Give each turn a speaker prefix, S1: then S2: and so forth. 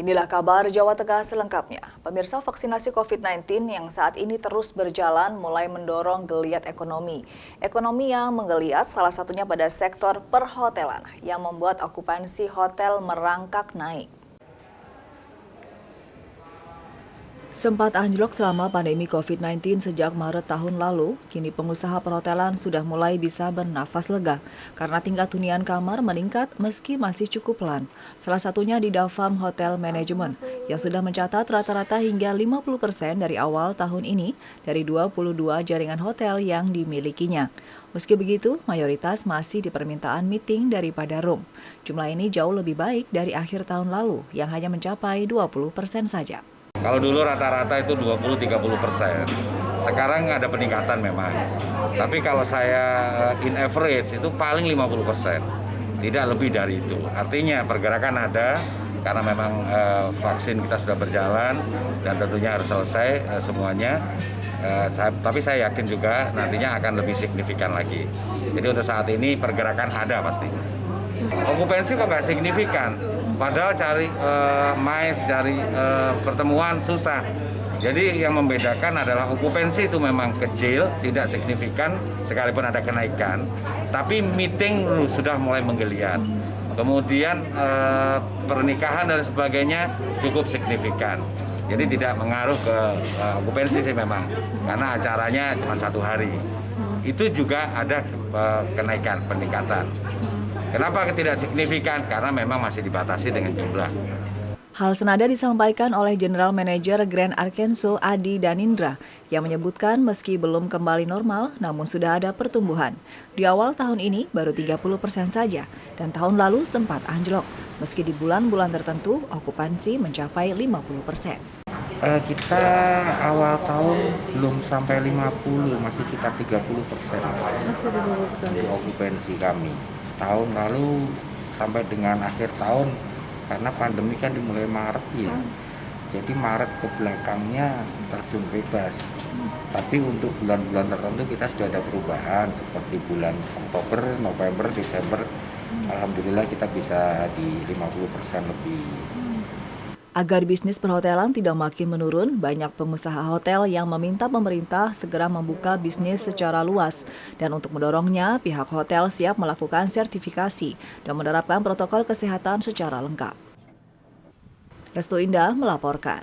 S1: Inilah kabar Jawa Tengah selengkapnya. Pemirsa, vaksinasi COVID-19 yang saat ini terus berjalan mulai mendorong geliat ekonomi. Ekonomi yang menggeliat salah satunya pada sektor perhotelan yang membuat okupansi hotel merangkak naik. Sempat anjlok selama pandemi COVID-19 sejak Maret tahun lalu, kini pengusaha perhotelan sudah mulai bisa bernafas lega karena tingkat hunian kamar meningkat meski masih cukup pelan. Salah satunya di Davam Hotel Management yang sudah mencatat rata-rata hingga 50% dari awal tahun ini dari 22 jaringan hotel yang dimilikinya. Meski begitu, mayoritas masih di permintaan meeting daripada room. Jumlah ini jauh lebih baik dari akhir tahun lalu yang hanya mencapai 20% saja.
S2: Kalau dulu rata-rata itu 20-30%. Sekarang ada peningkatan memang. Tapi kalau saya in average itu paling 50%. Tidak lebih dari itu. Artinya pergerakan ada karena memang vaksin kita sudah berjalan dan tentunya harus selesai semuanya. Tapi saya yakin juga nantinya akan lebih signifikan lagi. Jadi untuk saat ini pergerakan ada pasti. Okupansi kok nggak signifikan. Padahal cari cari pertemuan susah. Jadi yang membedakan adalah okupansi itu memang kecil, tidak signifikan sekalipun ada kenaikan. Tapi meeting sudah mulai menggeliat. Kemudian pernikahan dan sebagainya cukup signifikan. Jadi tidak mengaruh ke okupansi sih memang, karena acaranya cuma 1 hari. Itu juga ada kenaikan, peningkatan. Kenapa tidak signifikan? Karena memang masih dibatasi dengan jumlah.
S1: Hal senada disampaikan oleh General Manager Grand Arkenso Adi Danindra yang menyebutkan meski belum kembali normal namun sudah ada pertumbuhan. Di awal tahun ini baru 30% saja dan tahun lalu sempat anjlok. Meski di bulan-bulan tertentu okupansi mencapai 50%.
S3: Kita awal tahun belum sampai 50, masih sekitar 30% untuk okupansi kami. Tahun lalu sampai dengan akhir tahun, karena pandemi kan dimulai Maret ya, jadi Maret ke belakangnya terjun bebas. Tapi untuk bulan-bulan tertentu kita sudah ada perubahan, seperti bulan Oktober, November, Desember, alhamdulillah kita bisa di 50% lebih.
S1: Agar bisnis perhotelan tidak makin menurun, banyak pengusaha hotel yang meminta pemerintah segera membuka bisnis secara luas. Dan untuk mendorongnya, pihak hotel siap melakukan sertifikasi dan menerapkan protokol kesehatan secara lengkap. Restu Indah melaporkan.